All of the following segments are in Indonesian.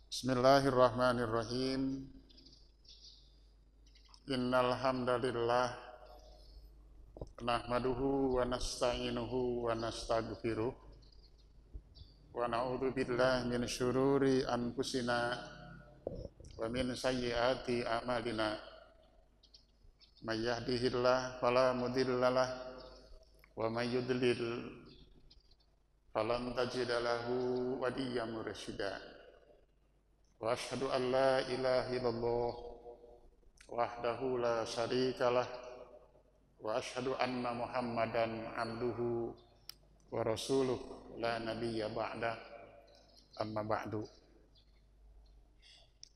Bismillahirrahmanirrahim. Innal hamdalillah nahmaduhu wa nasta'inuhu wa nastaghfiruh wa na'udzu billahi min syururi anfusina wa min sayyiati a'malina. May yahdihillahu fala mudhillalah wa may yudlil falan tajida lahu waliyyan mursyida. Wa asyhadu an la ilaha illallah wahdahu la syarikalah wa asyhadu anna Muhammadan abduhu wa rasuluh la nabiyya ba'da, amma ba'du.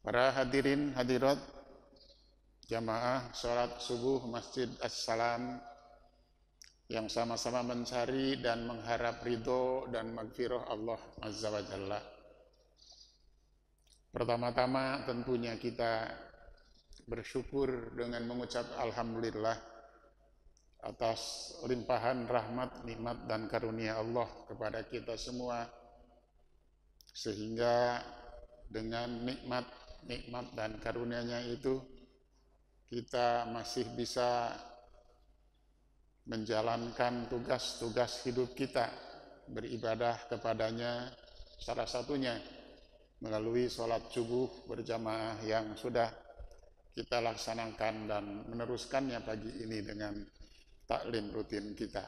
Para hadirin hadirat jamaah salat subuh Masjid As-Salam yang sama-sama mencari dan mengharap ridho dan magfirah Allah Azza wa Jalla. Pertama-tama tentunya kita bersyukur dengan mengucap alhamdulillah atas limpahan rahmat, nikmat dan karunia Allah kepada kita semua, sehingga dengan nikmat dan karunia-Nya itu kita masih bisa menjalankan tugas-tugas hidup kita, beribadah kepadanya, salah satunya melalui sholat subuh berjamaah yang sudah kita laksanakan dan meneruskannya pagi ini dengan taklim rutin kita.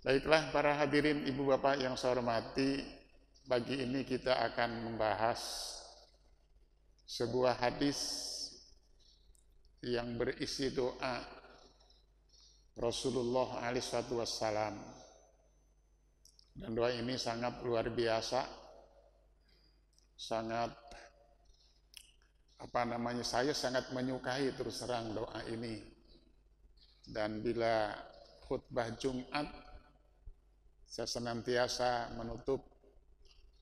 Baiklah para hadirin ibu bapak yang saya hormati, pagi ini kita akan membahas sebuah hadis yang berisi doa Rasulullah SAW, dan doa ini sangat luar biasa, sangat saya sangat menyukai terus terang doa ini. Dan bila khutbah Jumat, saya senantiasa menutup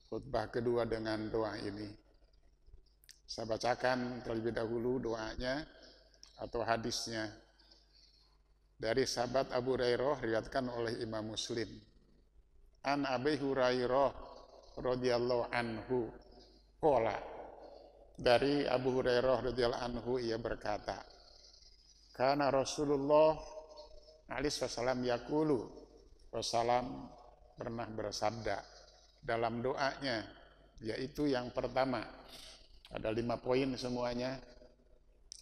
khutbah kedua dengan doa ini. Saya bacakan terlebih dahulu doanya atau hadisnya dari sahabat Abu Hurairah, diriwayatkan oleh Imam Muslim. An Abi Hurairah radhiyallahu anhu qala, dari Abu Hurairah radhiyallahu anhu ia berkata, kana Rasulullah alaihi wasallam yaqulu, Rasulullah pernah bersabda dalam doanya, yaitu yang pertama, ada 5 poin semuanya.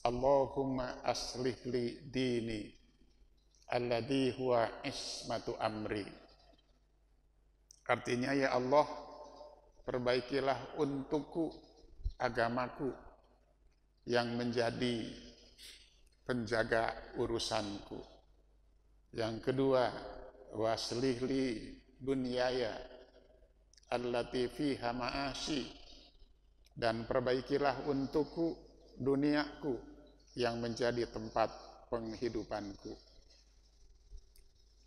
Allahumma aslih li dini alladhi huwa ismatu amri. Artinya, ya Allah, perbaikilah untukku agamaku yang menjadi penjaga urusanku. Yang kedua, waslih li dunyaya allati fiha ma'ashi, dan perbaikilah untukku duniaku yang menjadi tempat penghidupanku.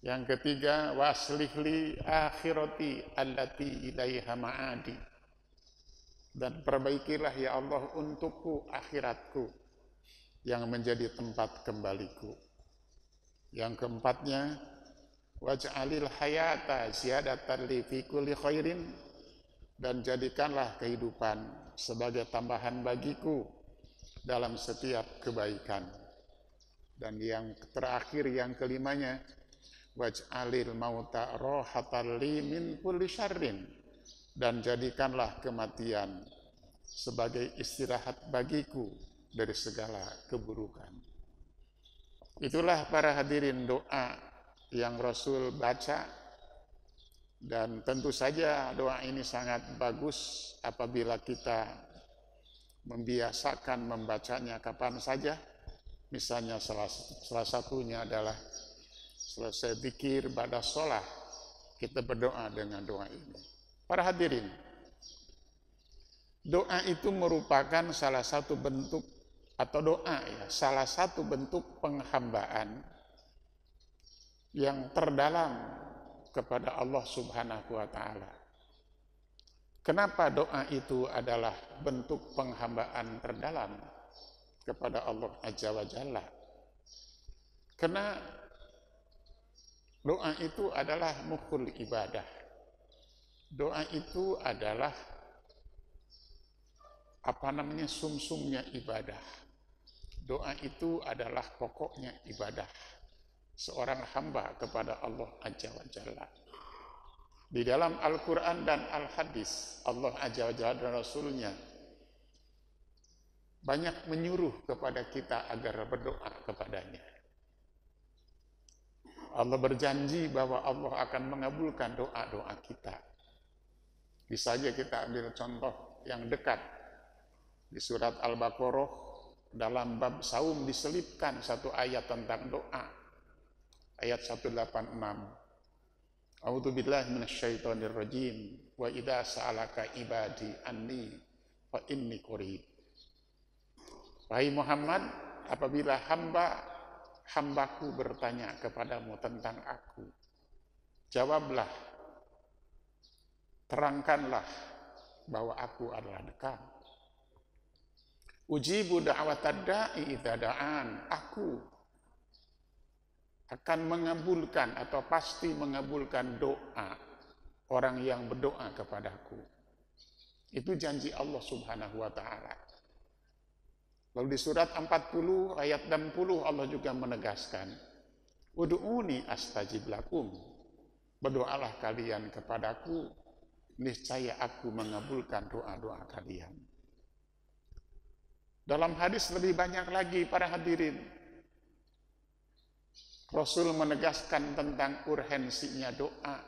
Yang ketiga, waslih li akhirati allati ilaiha ma'adi, dan perbaikilah ya Allah untukku akhiratku yang menjadi tempat kembaliku. Yang keempatnya, waj'alil hayata ziyadatan li fi kulli khairin, dan jadikanlah kehidupan sebagai tambahan bagiku dalam setiap kebaikan. Dan yang terakhir, yang kelimanya, waj'alil mauta rohatan li min kulli syarrin, dan jadikanlah kematian sebagai istirahat bagiku dari segala keburukan. Itulah para hadirin doa yang Rasul baca, dan tentu saja doa ini sangat bagus apabila kita membiasakan membacanya kapan saja. Misalnya salah satunya adalah selesai zikir pada sholat, kita berdoa dengan doa ini. Para hadirin, doa itu merupakan salah satu bentuk, atau doa ya, salah satu bentuk penghambaan yang terdalam kepada Allah Subhanahu wa Ta'ala. Kenapa doa itu adalah bentuk penghambaan terdalam kepada Allah Azza wa Jalla? Karena doa itu adalah mukhul ibadah. Doa itu adalah sumsumnya ibadah. Doa itu adalah pokoknya ibadah seorang hamba kepada Allah Azza wa Jalla. Di dalam Al-Quran dan Al-Hadis, Allah Azza wa Jalla dan Rasulnya banyak menyuruh kepada kita agar berdoa kepadanya. Allah berjanji bahwa Allah akan mengabulkan doa-doa kita. Bisa saja kita ambil contoh yang dekat. Di surat Al-Baqarah, dalam bab saum diselipkan satu ayat tentang doa. Ayat 186. A'udzu billahi minasyaitonir rajim. Wa idza sa'alaka ibadi anni fa inni qarib. Wahai Muhammad, apabila hambaku bertanya kepadamu tentang aku, jawablah, terangkanlah bahwa aku adalah dekat. Ujibu da'watad da'i idza da'an. Aku akan mengabulkan atau pasti mengabulkan doa orang yang berdoa kepadaku. Itu janji Allah Subhanahu wa taala. Lalu di surat 40 ayat 60 Allah juga menegaskan, Ud'uni astajib lakum. Berdoalah kalian kepadaku, niscaya aku mengabulkan doa-doa kalian. Dalam hadis lebih banyak lagi para hadirin, Rasul menegaskan tentang urgensinya doa.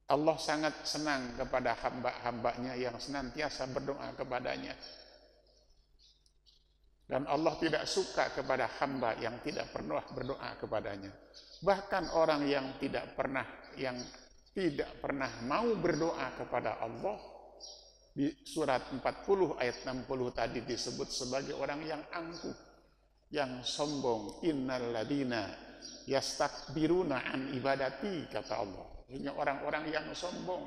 Allah sangat senang kepada hamba-hambanya yang senantiasa berdoa kepadanya. Dan Allah tidak suka kepada hamba yang tidak pernah berdoa kepadanya. Bahkan orang yang tidak pernah mau berdoa kepada Allah, di surat 40 ayat 60 tadi disebut sebagai orang yang angkuh, yang sombong. Innal ladina yastakbiruna an ibadati, kata Allah. Hanya orang-orang yang sombong,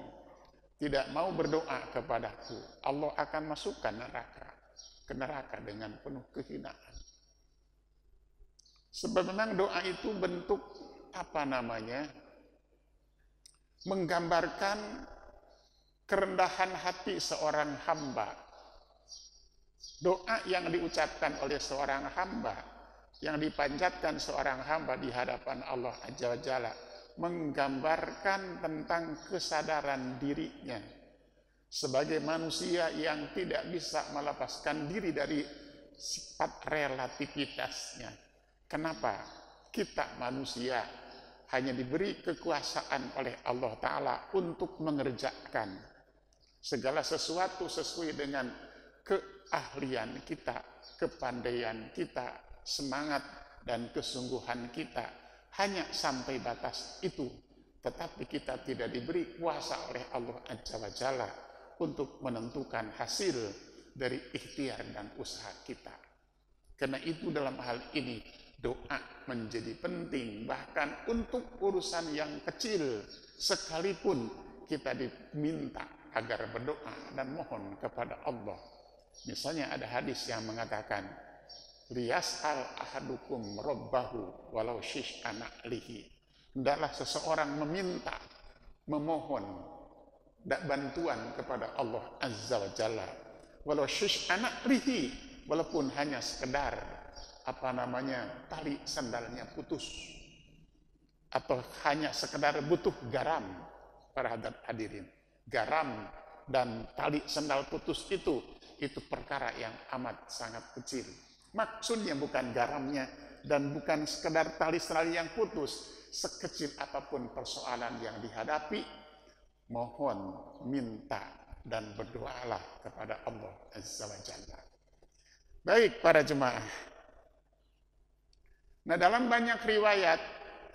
tidak mau berdoa kepadaku, Allah akan masukkan ke neraka dengan penuh kehinaan. Sebab memang doa itu bentuk menggambarkan kerendahan hati seorang hamba. Doa yang diucapkan oleh seorang hamba, yang dipanjatkan seorang hamba di hadapan Allah Azza wa Jalla, menggambarkan tentang kesadaran dirinya sebagai manusia yang tidak bisa melepaskan diri dari sifat relativitasnya. Kenapa? Kita manusia hanya diberi kekuasaan oleh Allah Ta'ala untuk mengerjakan segala sesuatu sesuai dengan keahlian kita, kepandaian kita, semangat dan kesungguhan kita. Hanya sampai batas itu. Tetapi kita tidak diberi kuasa oleh Allah Azza wa Jalla untuk menentukan hasil dari ikhtiar dan usaha kita. Karena itu dalam hal ini doa menjadi penting, bahkan untuk urusan yang kecil sekalipun kita diminta agar berdoa dan mohon kepada Allah. Misalnya ada hadis yang mengatakan, liyas'al ahadukum rabbahu walau syish'ana lihi. Hendaklah seseorang meminta, memohon bantuan kepada Allah Azza wa Jalla walau syish'ana lihi, walaupun hanya sekedar tali sandalnya putus, atau hanya sekedar butuh garam. Para hadirin, garam dan tali sandal putus itu perkara yang amat sangat kecil. Maksudnya bukan garamnya dan bukan sekedar tali sandal yang putus. Sekecil apapun persoalan yang dihadapi, mohon, minta, dan berdoalah kepada Allah Azza wa Jalla. Baik para jemaah. Nah, dalam banyak riwayat,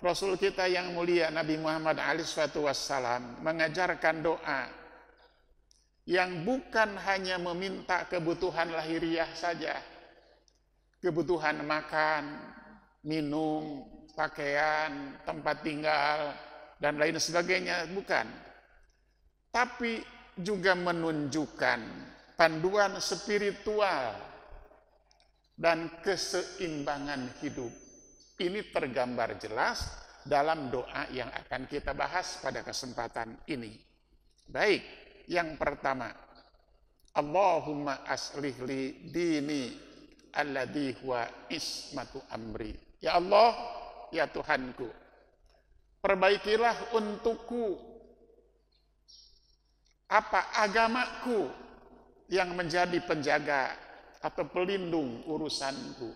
Rasul kita yang mulia Nabi Muhammad SAW mengajarkan doa yang bukan hanya meminta kebutuhan lahiriah saja, kebutuhan makan, minum, pakaian, tempat tinggal, dan lain sebagainya, bukan. Tapi juga menunjukkan panduan spiritual dan keseimbangan hidup. Ini tergambar jelas dalam doa yang akan kita bahas pada kesempatan ini. Baik, yang pertama, Allahumma aslih li dini alladhi huwa ismatu amri. Ya Allah, ya Tuhanku, perbaikilah untukku agamaku yang menjadi penjaga atau pelindung urusanku.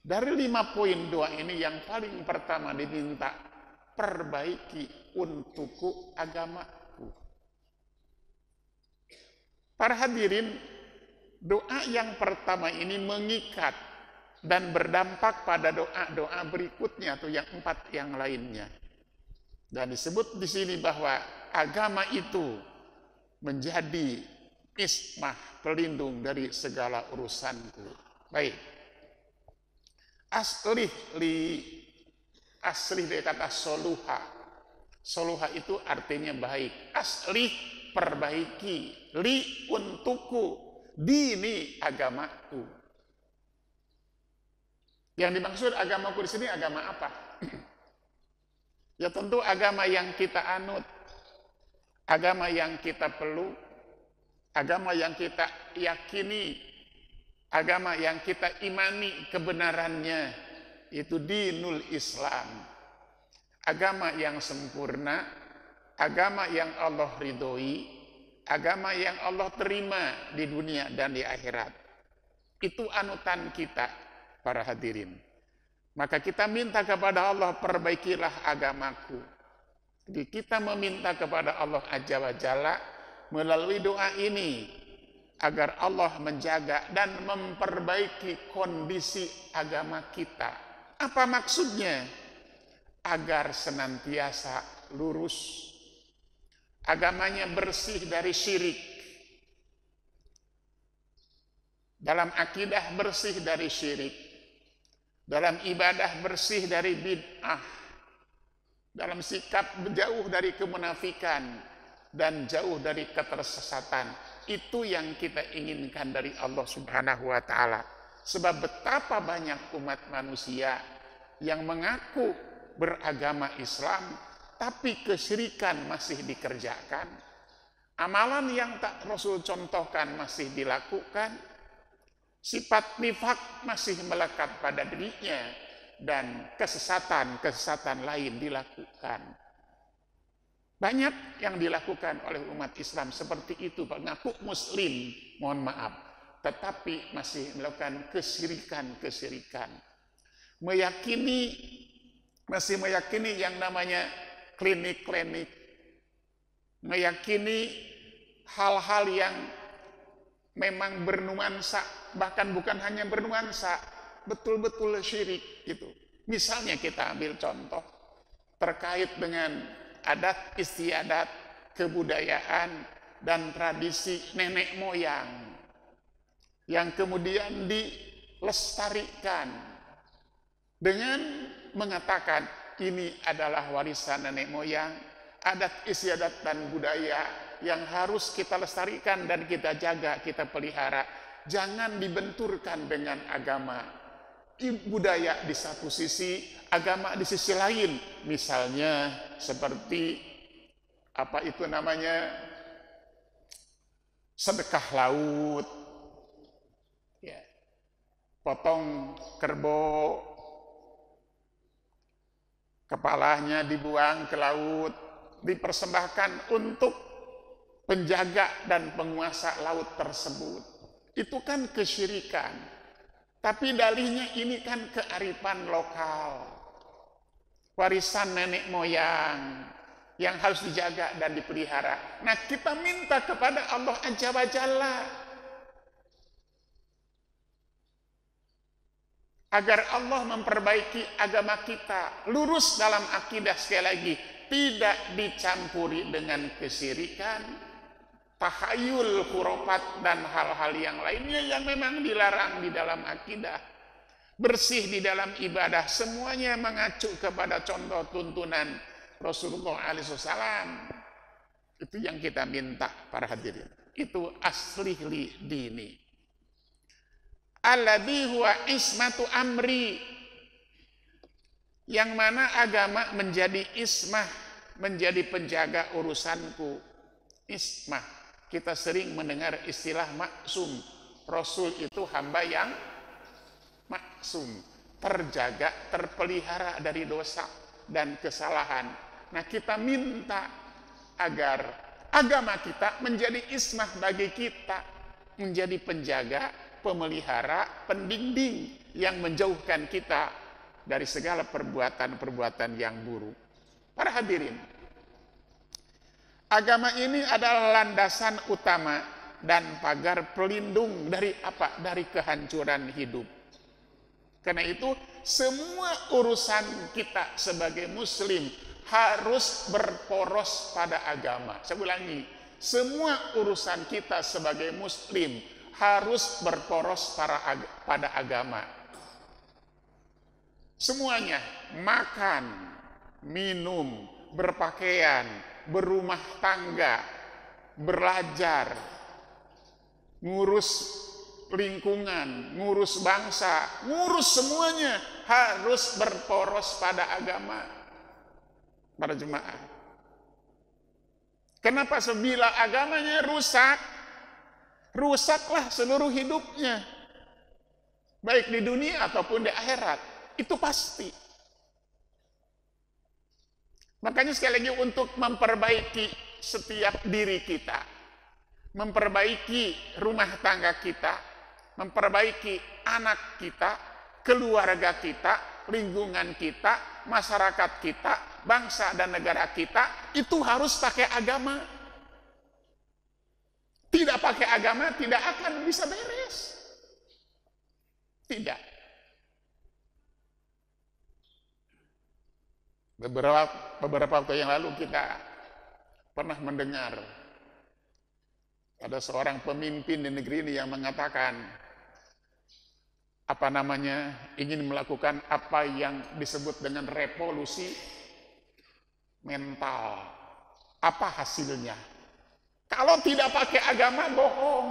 Dari 5 poin doa ini yang paling pertama diminta, perbaiki untukku agamaku. Para hadirin, doa yang pertama ini mengikat dan berdampak pada doa-doa berikutnya atau yang 4 yang lainnya. Dan disebut di sini bahwa agama itu menjadi ismah, pelindung dari segala urusanku. Baik. Aslih dari kata soluha. Soluha itu artinya baik. Aslih, perbaiki. Li, untukku. Dini, agamaku. Yang dimaksud agamaku di sini agama apa? Ya tentu agama yang kita anut, agama yang kita peluk, agama yang kita yakini, agama yang kita imani kebenarannya, itu dinul Islam. Agama yang sempurna, agama yang Allah ridhoi, agama yang Allah terima di dunia dan di akhirat. Itu anutan kita, para hadirin. Maka kita minta kepada Allah, perbaikilah agamaku. Jadi kita meminta kepada Allah Azza wa Jalla melalui doa ini agar Allah menjaga dan memperbaiki kondisi agama kita. Apa maksudnya? Agar senantiasa lurus, agamanya bersih dari syirik, dalam akidah bersih dari syirik, dalam ibadah bersih dari bid'ah, dalam sikap jauh dari kemunafikan dan jauh dari ketersesatan. Itu yang kita inginkan dari Allah Subhanahu wa ta'ala. Sebab betapa banyak umat manusia yang mengaku beragama Islam tapi kesyirikan masih dikerjakan, amalan yang tak Rasul contohkan masih dilakukan, sifat nifak masih melekat pada dirinya, dan kesesatan lain dilakukan. Banyak yang dilakukan oleh umat Islam seperti itu, mengaku muslim, mohon maaf, tetapi masih melakukan kesyirikan. Masih meyakini yang namanya klinik, meyakini hal-hal yang memang bernuansa, bahkan bukan hanya bernuansa, betul-betul syirik gitu. Misalnya kita ambil contoh terkait dengan adat istiadat, kebudayaan dan tradisi nenek moyang yang kemudian dilestarikan dengan mengatakan ini adalah warisan nenek moyang, adat istiadat dan budaya yang harus kita lestarikan dan kita jaga, kita pelihara. Jangan dibenturkan dengan agama. Budaya di satu sisi, agama di sisi lain. Misalnya seperti apa itu namanya, sedekah laut, ya, potong kerbau, kepalanya dibuang ke laut, dipersembahkan untuk penjaga dan penguasa laut tersebut. Itu kan kesyirikan. Tapi dalihnya ini kan kearifan lokal, warisan nenek moyang yang harus dijaga dan dipelihara. Nah, kita minta kepada Allah Azza wa Jalla agar Allah memperbaiki agama kita, lurus dalam akidah, sekali lagi tidak dicampuri dengan kesyirikan, tahayul, khurafat dan hal-hal yang lainnya yang memang dilarang di dalam akidah. Bersih di dalam ibadah, semuanya mengacu kepada contoh tuntunan Rasulullah SAW. Itu yang kita minta, para hadirin. Itu aslih li dini alladzi huwa ismatu amri, yang mana agama menjadi ismah, menjadi penjaga urusanku. Ismah, kita sering mendengar istilah maksum. Rasul itu hamba yang maksum, terjaga, terpelihara dari dosa dan kesalahan. Nah, kita minta agar agama kita menjadi ismah bagi kita, menjadi penjaga, pemelihara, pendimbing yang menjauhkan kita dari segala perbuatan-perbuatan yang buruk. Para hadirin, agama ini adalah landasan utama dan pagar pelindung dari apa? Dari kehancuran hidup. Karena itu, semua urusan kita sebagai muslim harus berporos pada agama. Saya ulangi, semua urusan kita sebagai muslim harus berporos pada agama. Semuanya, makan, minum, berpakaian, berumah tangga, belajar, ngurus lingkungan, ngurus bangsa, ngurus semuanya harus berporos pada agama. Para jemaah, kenapa? Sebila agamanya rusak, rusaklah seluruh hidupnya, baik di dunia ataupun di akhirat. Itu pasti. Makanya sekali lagi, untuk memperbaiki setiap diri kita, memperbaiki rumah tangga kita, memperbaiki anak kita, keluarga kita, lingkungan kita, masyarakat kita, bangsa dan negara kita, itu harus pakai agama. Tidak pakai agama tidak akan bisa beres. Tidak. Beberapa waktu yang lalu kita pernah mendengar ada seorang pemimpin di negeri ini yang mengatakan ingin melakukan apa yang disebut dengan revolusi mental. Apa hasilnya? Kalau tidak pakai agama, bohong.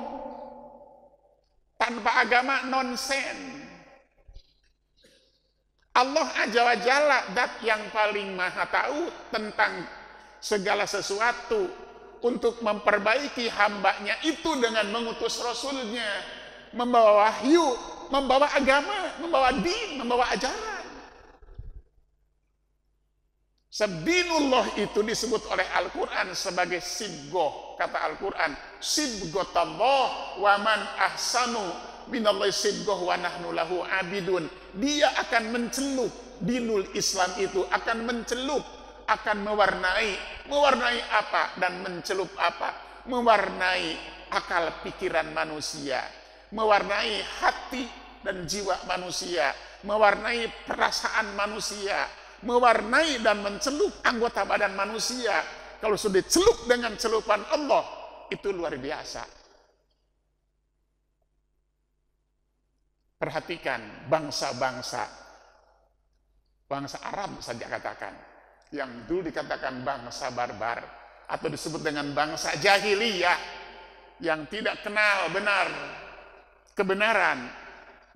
Tanpa agama, nonsen. Allah Azza wa Jalla, dat yang paling maha tahu tentang segala sesuatu, untuk memperbaiki hambanya itu dengan mengutus Rasulnya, membawa wahyu, membawa agama, membawa din, membawa ajaran. Sabdinullah itu disebut oleh Al-Quran sebagai sibgoh. Kata Al-Quran, sibgotallah wa man ahsanu minallahi sibgoh wa nahnu lahu abidun. Dia akan mencelup, dinul Islam itu akan mencelup, akan mewarnai apa dan mencelup apa? Mewarnai akal pikiran manusia, mewarnai hati dan jiwa manusia, mewarnai perasaan manusia, mewarnai dan mencelup anggota badan manusia. Kalau sudah celup dengan celupan Allah, itu luar biasa. Perhatikan bangsa-bangsa, bangsa Arab saja katakan, yang dulu dikatakan bangsa barbar, atau disebut dengan bangsa jahiliyah, yang tidak kenal kebenaran,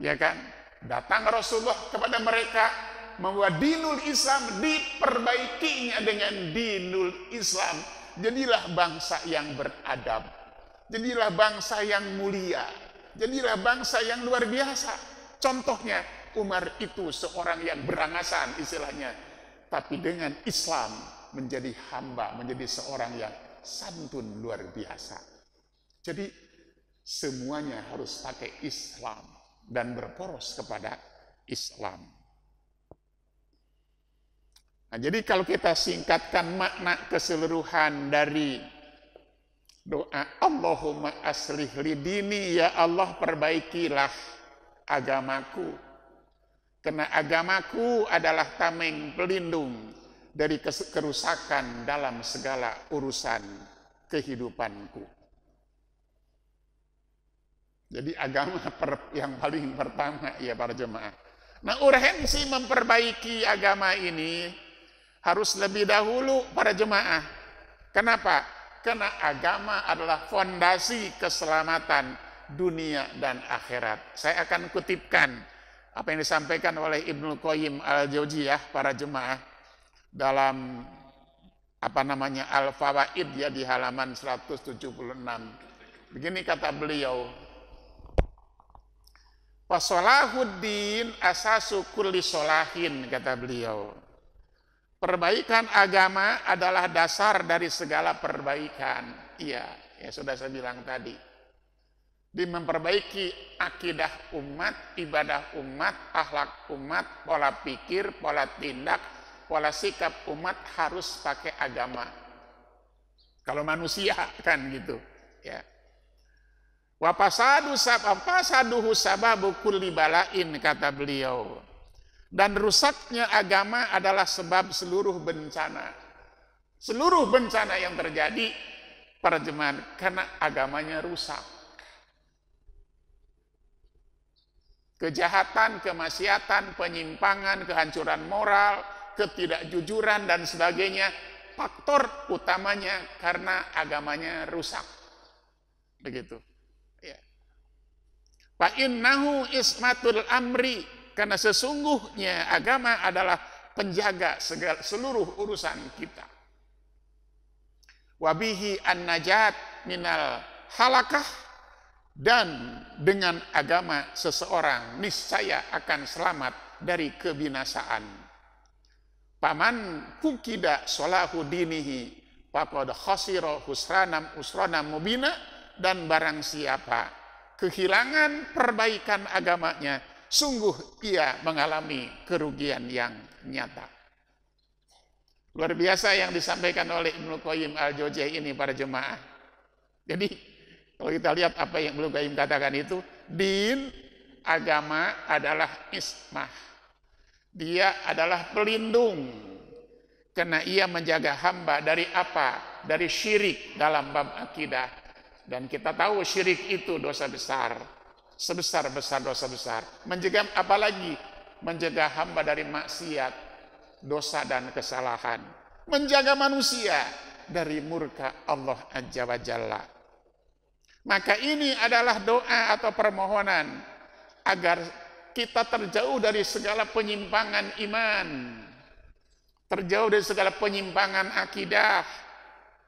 ya kan? Datang Rasulullah kepada mereka, membawa dinul Islam, diperbaikinya dengan dinul Islam. Jadilah bangsa yang beradab, jadilah bangsa yang mulia, jadilah bangsa yang luar biasa. Contohnya, Umar itu seorang yang berangasan istilahnya, tapi dengan Islam menjadi hamba, menjadi seorang yang santun luar biasa. Jadi semuanya harus pakai Islam dan berporos kepada Islam. Nah, jadi kalau kita singkatkan makna keseluruhan dari doa Allahumma aslih li dini, ya Allah perbaikilah agamaku. Karena agamaku adalah tameng pelindung dari kerusakan dalam segala urusan kehidupanku. Jadi agama yang paling pertama ya para jemaah. Nah, urgensi memperbaiki agama ini harus lebih dahulu para jemaah. Kenapa? Karena agama adalah fondasi keselamatan dunia dan akhirat. Saya akan kutipkan apa yang disampaikan oleh Ibnu Qayyim al-Jauziyah para jemaah dalam Al-Fawaid ya di halaman 176. Begini kata beliau, Fasolahuddin asasu kulli solahin, kata beliau. Perbaikan agama adalah dasar dari segala perbaikan. Iya, ya sudah saya bilang tadi. Di memperbaiki akidah umat, ibadah umat, akhlak umat, pola pikir, pola tindak, pola sikap umat harus pakai agama. Kalau manusia kan gitu, ya. Wa fasaduhu sababu kulli balain, kata beliau. Dan rusaknya agama adalah sebab seluruh bencana. Seluruh bencana yang terjadi para jemaah karena agamanya rusak. Kejahatan, kemaksiatan, penyimpangan, kehancuran moral, ketidakjujuran dan sebagainya, faktor utamanya karena agamanya rusak. Begitu. Fa innahu ismatul amri, karena sesungguhnya agama adalah penjaga segala seluruh urusan kita. Wabihi an-najat minal halakah, dan dengan agama seseorang niscaya akan selamat dari kebinasaan. Paman fukida solahu dinihi faqad khasira usranam mubina, dan barang siapa kehilangan perbaikan agamanya, sungguh ia mengalami kerugian yang nyata. Luar biasa yang disampaikan oleh Ibnu Qayyim al-Jauziyah ini para jemaah. Jadi kalau kita lihat apa yang Ibnu Qayyim katakan itu, din, agama adalah ismah. Dia adalah pelindung. Karena ia menjaga hamba dari apa? Dari syirik dalam bab akidah. Dan kita tahu syirik itu dosa besar. Sebesar-besar dosa besar. Mencegah apalagi? Mencegah hamba dari maksiat, dosa dan kesalahan. Menjaga manusia dari murka Allah Azza wa Jalla. Maka ini adalah doa atau permohonan agar kita terjauh dari segala penyimpangan iman, terjauh dari segala penyimpangan akidah,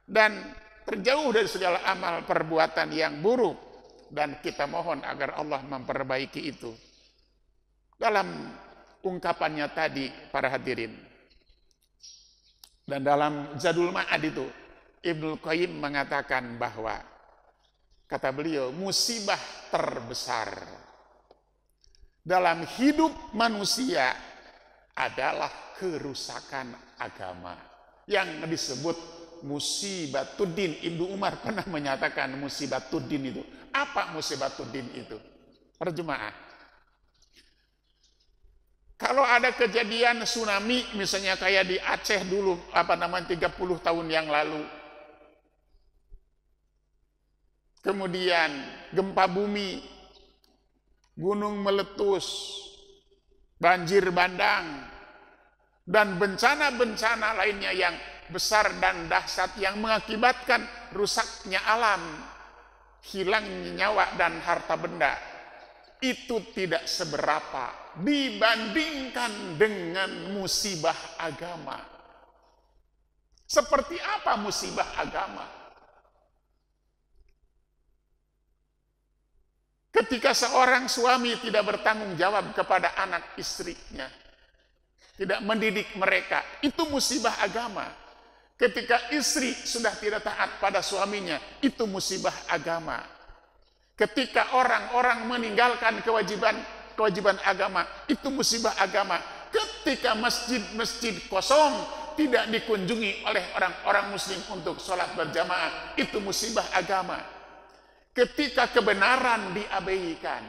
dan terjauh dari segala amal perbuatan yang buruk, dan kita mohon agar Allah memperbaiki itu. Dalam ungkapannya tadi para hadirin, dan dalam Zadul Ma'ad itu Ibnu Qayyim mengatakan bahwa, kata beliau, musibah terbesar dalam hidup manusia adalah kerusakan agama yang disebut musibatuddin. Ibnu Umar pernah menyatakan musibatuddin itu. Apa musibatuddin itu? Para jemaah, kalau ada kejadian tsunami misalnya kayak di Aceh dulu 30 tahun yang lalu, kemudian gempa bumi, gunung meletus, banjir bandang, dan bencana-bencana lainnya yang besar dan dahsyat yang mengakibatkan rusaknya alam, hilangnya nyawa dan harta benda, itu tidak seberapa dibandingkan dengan musibah agama. Seperti apa musibah agama? Ketika seorang suami tidak bertanggung jawab kepada anak istrinya, tidak mendidik mereka, itu musibah agama. Ketika istri sudah tidak taat pada suaminya, itu musibah agama. Ketika orang-orang meninggalkan kewajiban agama, itu musibah agama. Ketika masjid-masjid kosong, tidak dikunjungi oleh orang-orang muslim untuk sholat berjamaah, itu musibah agama. Ketika kebenaran diabaikan,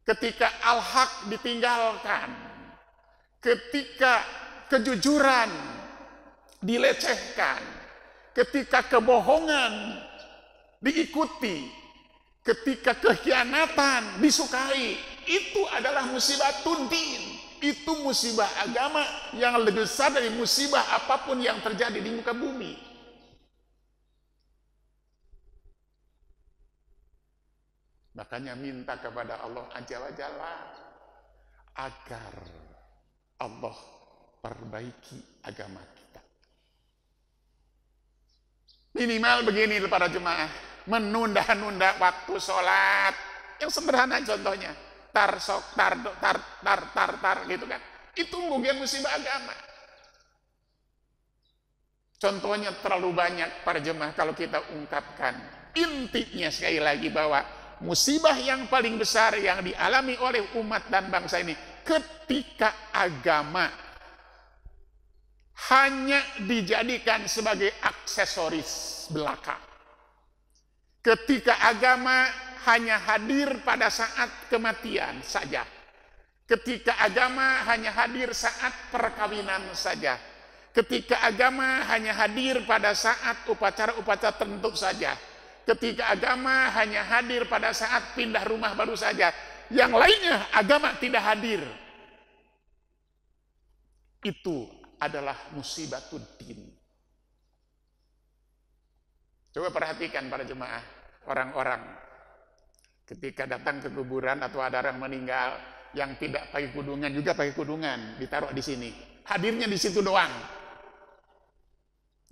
ketika al-haq ditinggalkan, ketika kejujuran dilecehkan, ketika kebohongan diikuti, ketika kekhianatan disukai, itu adalah musibatuddin. Itu musibah agama yang lebih besar dari musibah apapun yang terjadi di muka bumi. Makanya minta kepada Allah Azza wa Jalla agar Allah perbaiki agama kita. Minimal begini para jemaah, menunda-nunda waktu sholat. Yang sederhana contohnya, tar sok, tar gitu kan. Itu bukan musibah agama. Contohnya terlalu banyak para jemaah kalau kita ungkapkan. Intinya sekali lagi bahwa musibah yang paling besar yang dialami oleh umat dan bangsa ini ketika agama hanya dijadikan sebagai aksesoris belaka. Ketika agama hanya hadir pada saat kematian saja. Ketika agama hanya hadir saat perkawinan saja. Ketika agama hanya hadir pada saat upacara-upacara tertentu saja. Ketika agama hanya hadir pada saat pindah rumah baru saja. Yang lainnya agama tidak hadir. Itu adalah musibatuddin. Coba perhatikan para jemaah, orang-orang ketika datang ke kuburan atau ada orang meninggal yang tidak pakai kudungan juga pakai kudungan, ditaruh di sini. Hadirnya di situ doang.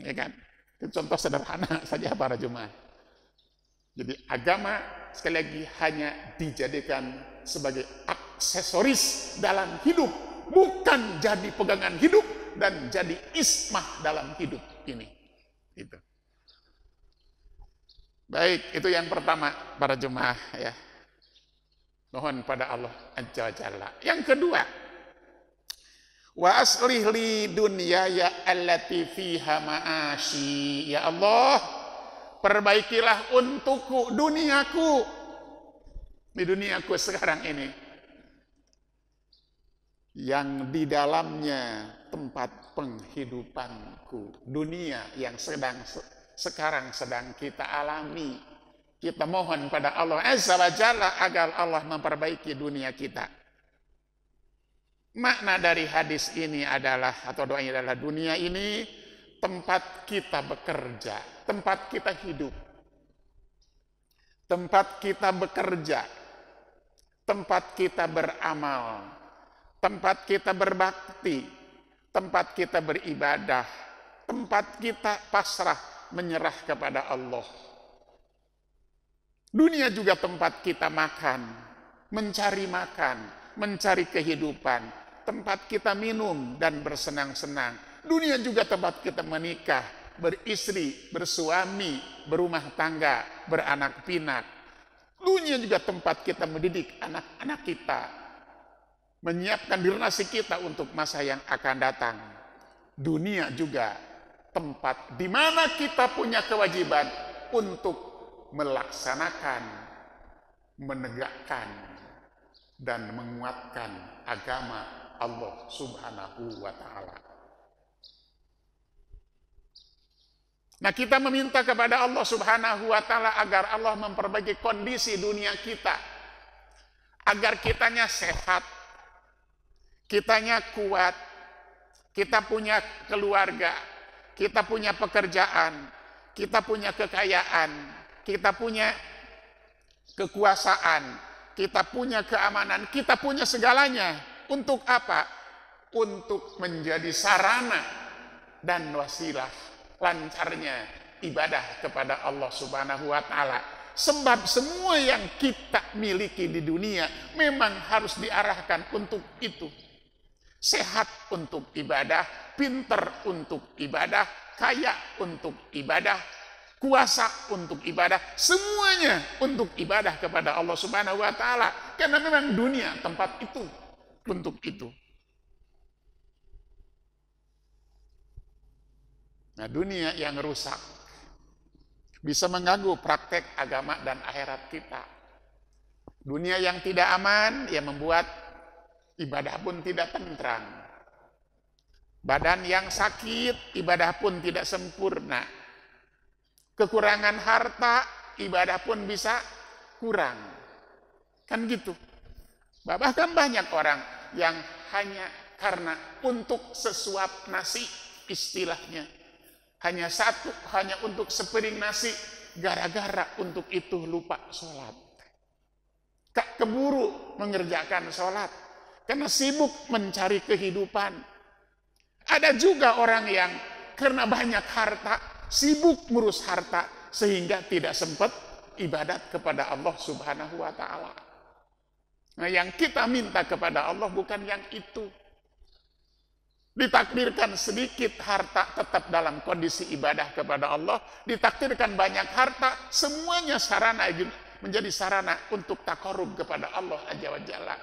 Ya kan? Itu contoh sederhana saja para jemaah. Jadi agama sekali lagi hanya dijadikan sebagai aksesoris dalam hidup, bukan jadi pegangan hidup dan jadi ismah dalam hidup ini. Itu. Baik, itu yang pertama para jemaah ya. Mohon pada Allah Azza wa Jalla. Yang kedua, wa aslih li dunyaya allati fiha ma'ashi. Ya Allah, perbaikilah untukku duniaku. Di duniaku sekarang ini yang di dalamnya tempat penghidupanku, dunia yang sekarang sedang kita alami. Kita mohon pada Allah Azza wa Jalla agar Allah memperbaiki dunia kita. Makna dari hadis ini adalah, atau doanya adalah, dunia ini tempat kita bekerja, tempat kita hidup, tempat kita bekerja, tempat kita beramal, tempat kita berbakti, tempat kita beribadah, tempat kita pasrah menyerah kepada Allah. Dunia juga tempat kita makan, mencari kehidupan, tempat kita minum dan bersenang-senang. Dunia juga tempat kita menikah, beristri, bersuami, berumah tangga, beranak pinak. Dunia juga tempat kita mendidik anak-anak kita, menyiapkan generasi kita untuk masa yang akan datang. Dunia juga tempat di mana kita punya kewajiban untuk melaksanakan, menegakkan, dan menguatkan agama Allah Subhanahu wa Ta'ala. Nah, kita meminta kepada Allah Subhanahu wa Ta'ala agar Allah memperbaiki kondisi dunia kita, agar kitanya sehat, kitanya kuat, kita punya keluarga, kita punya pekerjaan, kita punya kekayaan, kita punya kekuasaan, kita punya keamanan, kita punya segalanya. Untuk apa? Untuk menjadi sarana dan wasilah lancarnya ibadah kepada Allah Subhanahu wa Ta'ala. Sebab semua yang kita miliki di dunia memang harus diarahkan untuk itu. Sehat untuk ibadah, pinter untuk ibadah, kaya untuk ibadah, kuasa untuk ibadah, semuanya untuk ibadah kepada Allah Subhanahu wa Ta'ala. Karena memang dunia tempat itu, untuk itu. Nah, dunia yang rusak bisa mengganggu praktek agama dan akhirat kita. Dunia yang tidak aman ya membuat ibadah pun tidak tentram. Badan yang sakit, ibadah pun tidak sempurna. Kekurangan harta, ibadah pun bisa kurang. Kan gitu. Bahkan banyak orang yang hanya karena untuk sesuap nasi, istilahnya, hanya untuk sepiring nasi, gara-gara untuk itu lupa sholat. Keburu mengerjakan sholat, karena sibuk mencari kehidupan. Ada juga orang yang karena banyak harta, sibuk ngurus harta, sehingga tidak sempat ibadat kepada Allah Subhanahu wa Ta'ala. Nah, yang kita minta kepada Allah bukan yang itu. Ditakdirkan sedikit harta tetap dalam kondisi ibadah kepada Allah, ditakdirkan banyak harta, semuanya sarana menjadi sarana untuk taqarrub kepada Allah Azza wa Jalla.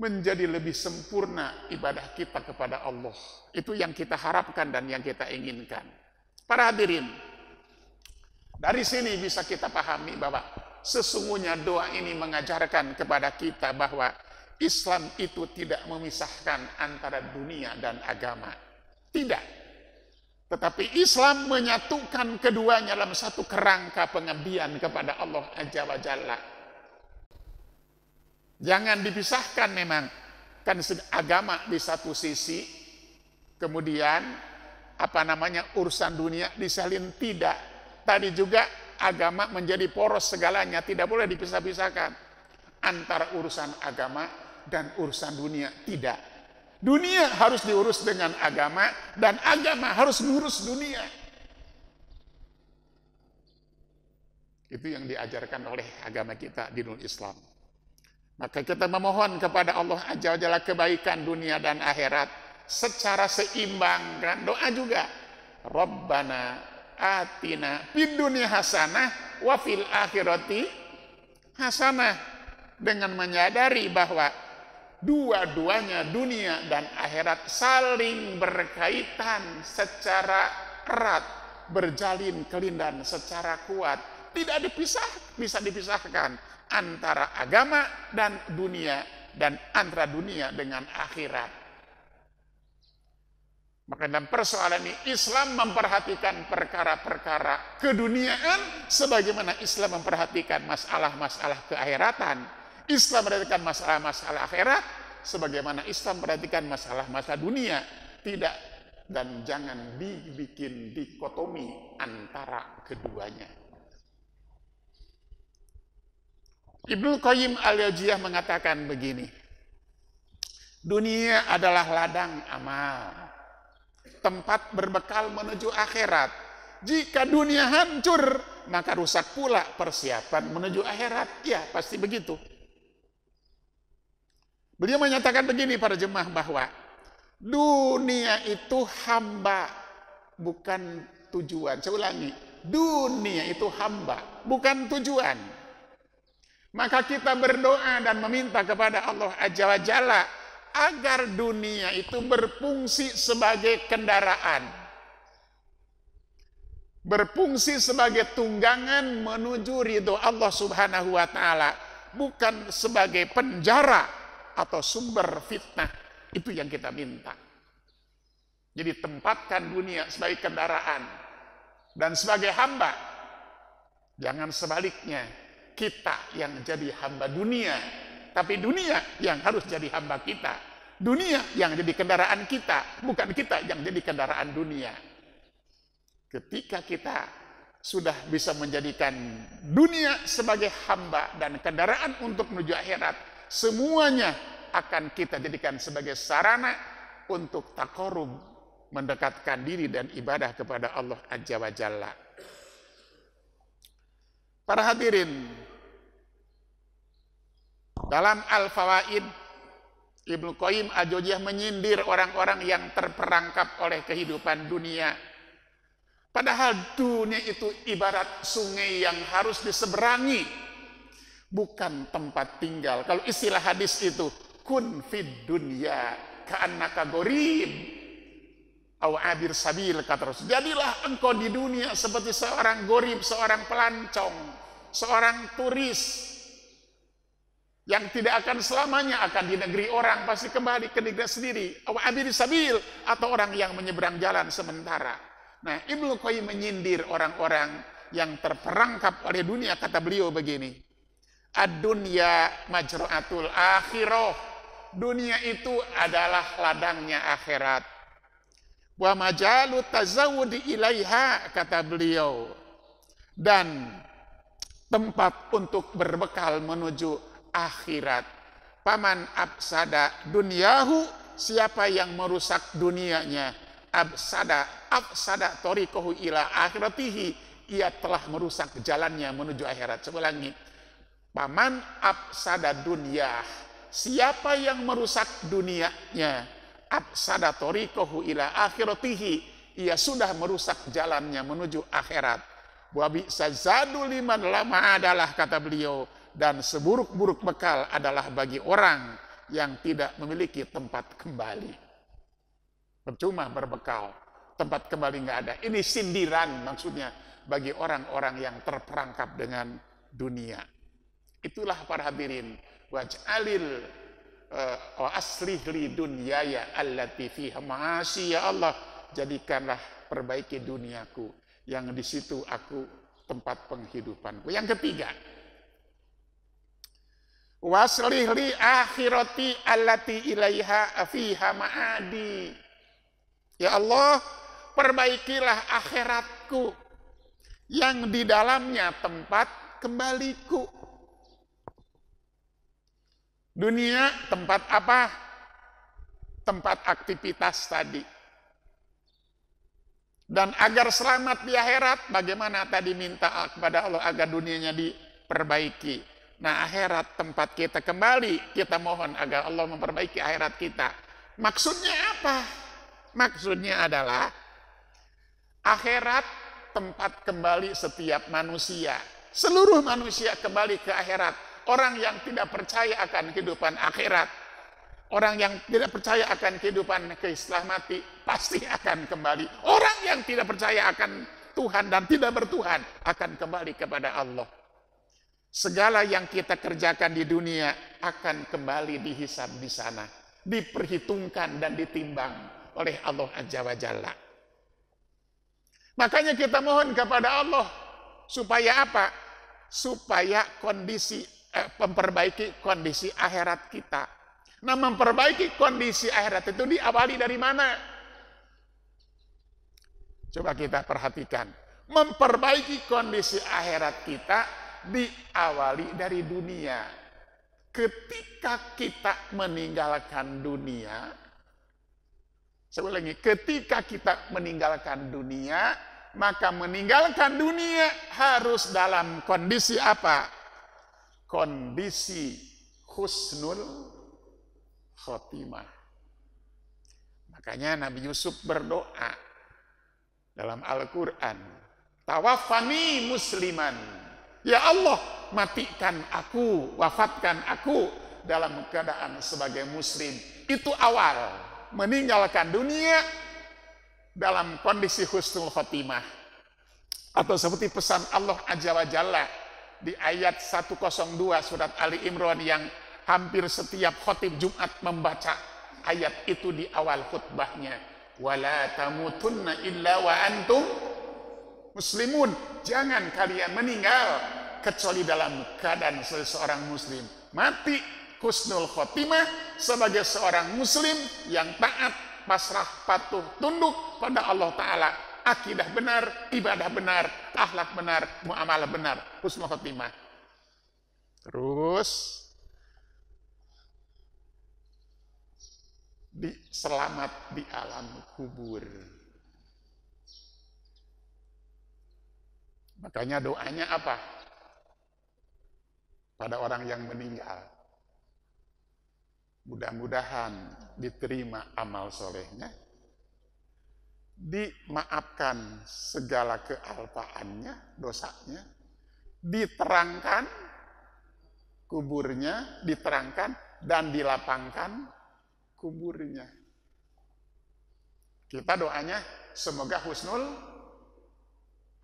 Menjadi lebih sempurna ibadah kita kepada Allah. Itu yang kita harapkan dan yang kita inginkan. Para hadirin, dari sini bisa kita pahami bahwa sesungguhnya doa ini mengajarkan kepada kita bahwa Islam itu tidak memisahkan antara dunia dan agama. Tidak. Tetapi Islam menyatukan keduanya dalam satu kerangka pengabdian kepada Allah Azza wa Jalla. Jangan dipisahkan memang. Kan agama di satu sisi, kemudian urusan dunia disalin, tidak. Tadi juga agama menjadi poros segalanya, tidak boleh dipisah-pisahkan. Antara urusan agama dan urusan dunia, tidak. Dunia harus diurus dengan agama, dan agama harus mengurus dunia. Itu yang diajarkan oleh agama kita di dunia Islam. Maka kita memohon kepada Allah Azza wa Jalla kebaikan dunia dan akhirat secara seimbang. Dan doa juga, Rabbana atina fid dunya hasanah wa fil akhirati hasanah, dengan menyadari bahwa dua-duanya dunia dan akhirat saling berkaitan secara erat, berjalin kelindan secara kuat, tidak bisa dipisahkan antara agama dan dunia, dan antara dunia dengan akhirat. Maka dalam persoalan ini Islam memperhatikan perkara-perkara keduniaan sebagaimana Islam memperhatikan masalah-masalah keakhiratan. Islam memperhatikan masalah-masalah akhirat sebagaimana Islam memperhatikan masalah-masalah dunia. Tidak, dan jangan dibikin dikotomi antara keduanya. Ibnu Qayyim al-Jauziyah mengatakan begini, dunia adalah ladang amal, tempat berbekal menuju akhirat. Jika dunia hancur, maka rusak pula persiapan menuju akhirat. Ya, pasti begitu. Beliau menyatakan begini para jemaah, bahwa dunia itu hamba, bukan tujuan. Saya ulangi, dunia itu hamba, bukan tujuan. Maka kita berdoa dan meminta kepada Allah Azza wa Jalla agar dunia itu berfungsi sebagai kendaraan, berfungsi sebagai tunggangan menuju ridho Allah Subhanahu wa Ta'ala, bukan sebagai penjara atau sumber fitnah. Itu yang kita minta. Jadi tempatkan dunia sebagai kendaraan dan sebagai hamba, jangan sebaliknya. Kita yang jadi hamba dunia, tapi dunia yang harus jadi hamba kita. Dunia yang jadi kendaraan kita, bukan kita yang jadi kendaraan dunia. Ketika kita sudah bisa menjadikan dunia sebagai hamba dan kendaraan untuk menuju akhirat, semuanya akan kita jadikan sebagai sarana untuk taqarrub, mendekatkan diri dan ibadah kepada Allah Azza wa Jalla. Para hadirin, dalam Al-Fawaid, Ibnu Qayyim al-Jauziyah menyindir orang-orang yang terperangkap oleh kehidupan dunia. Padahal dunia itu ibarat sungai yang harus diseberangi, bukan tempat tinggal. Kalau istilah hadis itu, kun fid dunya ka'annaka gharib aw abir sabil, kata Rasul. Jadilah engkau di dunia seperti seorang gharib, seorang pelancong, seorang turis yang tidak akan selamanya akan di negeri orang, pasti kembali ke negeri sendiri. Aw abir sabil, atau orang yang menyeberang jalan sementara. Nah, Ibnu Qayyim menyindir orang-orang yang terperangkap oleh dunia. Kata beliau begini, ad-dunya majru'atul akhirah. Dunia itu adalah ladangnya akhirat. Wa majalu tazawudi ilaiha, kata beliau, dan tempat untuk berbekal menuju akhirat. Paman absada dunyahu, siapa yang merusak dunianya, absada afsada tariqahu ila akhiratihi, ia telah merusak jalannya menuju akhirat. Coba ulangi. Paman afsada dunya, siapa yang merusak dunianya, afsada tariqahu ila akhiratihi, ia sudah merusak jalannya menuju akhirat. Wa bi'sa zadu liman lama adalah, kata beliau, dan seburuk-buruk bekal adalah bagi orang yang tidak memiliki tempat kembali. Percuma berbekal, tempat kembali nggak ada. Ini sindiran maksudnya bagi orang-orang yang terperangkap dengan dunia. Itulah para hadirin, waj'alil wa aslih li dunyaya allati fiha ma'asi, ya Allah, jadikanlah perbaiki duniaku yang di situ aku tempat penghidupanku. Yang ketiga, waslih li akhirati allati ilaiha fiha ma'adi. Ya Allah, perbaikilah akhiratku yang di dalamnya tempat kembaliku. Dunia tempat apa? Tempat aktivitas tadi. Dan agar selamat di akhirat, bagaimana tadi minta kepada Allah agar dunianya diperbaiki. Nah, akhirat tempat kita kembali, kita mohon agar Allah memperbaiki akhirat kita. Maksudnya apa? Maksudnya adalah akhirat tempat kembali setiap manusia. Seluruh manusia kembali ke akhirat. Orang yang tidak percaya akan kehidupan akhirat, orang yang tidak percaya akan kehidupan setelah mati, pasti akan kembali. Orang yang tidak percaya akan Tuhan dan tidak bertuhan akan kembali kepada Allah. Segala yang kita kerjakan di dunia akan kembali dihisab di sana, diperhitungkan dan ditimbang oleh Allah Azza wa Jalla. Makanya kita mohon kepada Allah supaya apa? Supaya memperbaiki kondisi akhirat kita. Nah, memperbaiki kondisi akhirat itu diawali dari mana? Coba kita perhatikan. Memperbaiki kondisi akhirat kita diawali dari dunia. Ketika kita meninggalkan dunia, saya ulangi, ketika kita meninggalkan dunia, maka meninggalkan dunia harus dalam kondisi apa? Kondisi husnul khotimah. Makanya Nabi Yusuf berdoa dalam Al-Quran, tawaffani musliman, ya Allah, matikan aku, wafatkan aku dalam keadaan sebagai muslim. Itu awal meninggalkan dunia dalam kondisi husnul khotimah. Atau seperti pesan Allah Azza wa Jalla di ayat 102 surat Ali Imran yang hampir setiap khatib Jumat membaca ayat itu di awal khutbahnya. Wala tamutunna illa wa antum muslimun. Jangan kalian meninggal kecuali dalam keadaan seorang muslim. Mati husnul khotimah sebagai seorang muslim yang taat, pasrah, patuh, tunduk pada Allah Ta'ala. Akidah benar, ibadah benar, akhlak benar, muamalah benar, husnul khotimah. Terus selamat di alam kubur. Makanya doanya apa? Pada orang yang meninggal, mudah-mudahan diterima amal solehnya, dimaafkan segala kealpaannya, dosanya, diterangkan kuburnya, diterangkan dan dilapangkan kuburnya. Kita doanya semoga husnul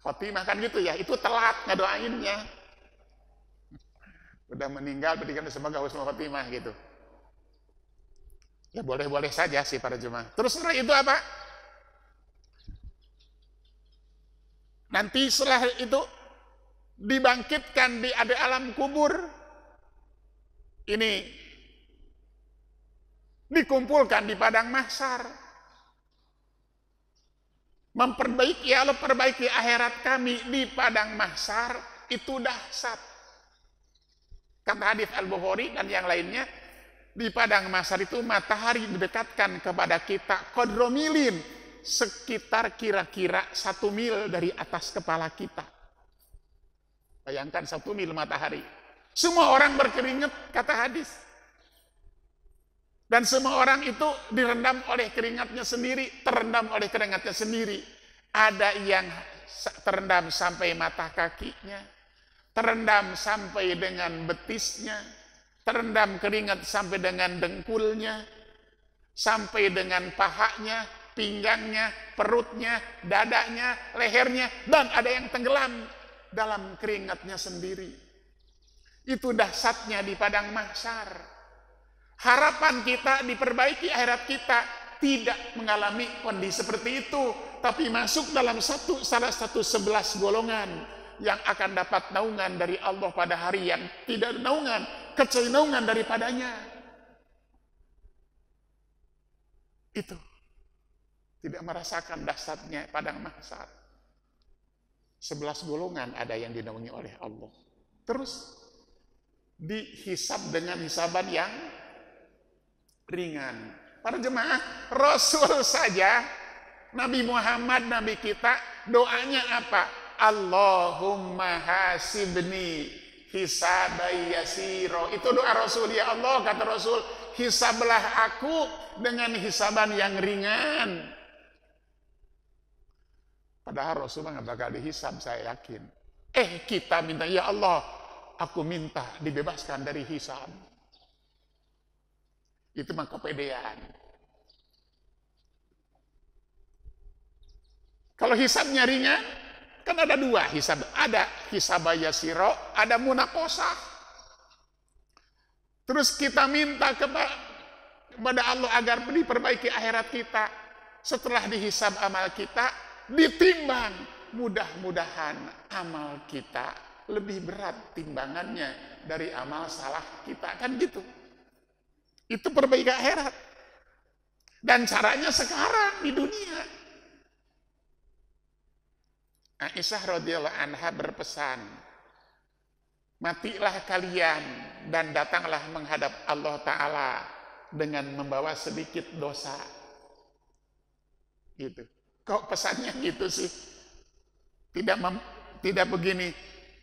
khotimah, kan gitu ya. Itu telat ngedoainnya. Udah meninggal berarti kan semoga husnul khotimah gitu. Ya boleh-boleh saja sih para jemaah. Terus setelah itu apa? Nanti setelah itu dibangkitkan di alam kubur. Ini dikumpulkan di padang mahsyar. Memperbaiki, ya Allah, perbaiki akhirat kami di padang mahsyar itu dahsyat. Kata hadis Al-Bukhari dan yang lainnya, di padang mahsyar itu matahari didekatkan kepada kita qadromilin, sekitar kira-kira 1 mil dari atas kepala kita. Bayangkan 1 mil matahari. Semua orang berkeringat, kata hadis. Dan semua orang itu direndam oleh keringatnya sendiri, terendam oleh keringatnya sendiri. Ada yang terendam sampai mata kakinya, terendam sampai dengan betisnya, terendam keringat sampai dengan dengkulnya, sampai dengan pahanya, pinggangnya, perutnya, dadanya, lehernya, dan ada yang tenggelam dalam keringatnya sendiri. Itu dahsyatnya di padang mahsyar. Harapan kita diperbaiki akhirat kita, tidak mengalami kondisi seperti itu, tapi masuk dalam salah satu 11 golongan yang akan dapat naungan dari Allah pada hari yang tidak ada naungan, kecuali naungan daripadanya. Itu tidak merasakan dahsyatnya padang mahsyar. 11 golongan ada yang dinaungi oleh Allah. Terus dihisab dengan hisaban yang ringan. Para jemaah, Rasul saja, Nabi Muhammad, Nabi kita, doanya apa? Allahumma hasibni hisabai yasiro. Itu doa Rasul. Ya Allah, kata Rasul, hisablah aku dengan hisaban yang ringan. Padahal Rasul nggak bakal dihisab, saya yakin. Kita minta, ya Allah, aku minta dibebaskan dari hisab. Itu mah kepedean. Kalau hisabnya ringan, kan ada 2 hisab. Ada hisab yasiro, ada munakosah. Terus kita minta kepada Allah agar diperbaiki akhirat kita. Setelah dihisab amal kita, ditimbang. Mudah-mudahan amal kita lebih berat timbangannya dari amal salah kita. Kan gitu. Itu perbaikan akhirat. Dan caranya sekarang di dunia. Aisyah radhiyallahu anha berpesan, matilah kalian dan datanglah menghadap Allah Ta'ala dengan membawa sedikit dosa. Gitu. Kok pesannya gitu sih? Tidak begini,